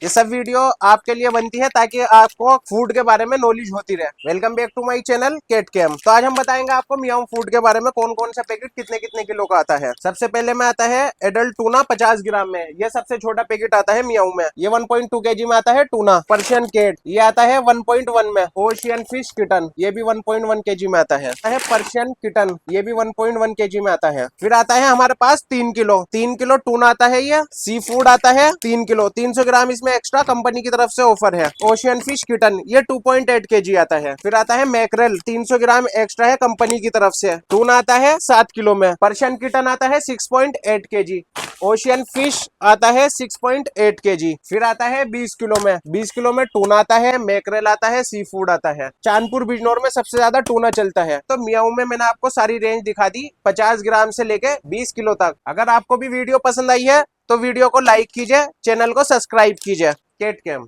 ये सब वीडियो आपके लिए बनती है ताकि आपको फूड के बारे में नॉलेज होती रहे। Welcome back to my channel केट केम। तो आज हम बताएंगे आपको मियाओ फूड के बारे में, कौन कौन सा पैकेट कितने कितने किलो का आता है। सबसे पहले में आता है एडल्ट टूना 50 ग्राम में, ये सबसे छोटा पैकेट आता है मियाओ में। ये 1.2 kg में आता है टूना। पर्शियन केट ये आता है 1.1 में। ओशियन फिश किटन ये भी 1.1 kg में आता है। पर्शियन किटन ये भी 1.1 kg में आता है। फिर आता है हमारे पास 3 किलो टूना आता है। ये सी फूड आता है 3 किलो, 300 ग्राम इसमें एक्स्ट्रा कंपनी की तरफ से ऑफर है। ओशियन फिश किटन ये 2.8 kg आता है। फिर आता है मैकरेल 300 ग्राम एक्स्ट्रा है कंपनी की तरफ से। टूना आता है 7 किलो में। पर्शियन किटन आता है 6.8 kg। ओशियन फिश आता है 6.8 kg। फिर आता है 20 किलो में। 20 किलो में टूना आता है, मैकरेल आता है, सी फूड आता है। चांदपुर बिजनौर में सबसे ज्यादा टूना चलता है। तो मियाओ में मैंने आपको सारी रेंज दिखा दी 50 ग्राम से लेके 20 किलो तक। अगर आपको भी वीडियो पसंद आई है तो वीडियो को लाइक कीजिए, चैनल को सब्सक्राइब कीजिए। केट केम।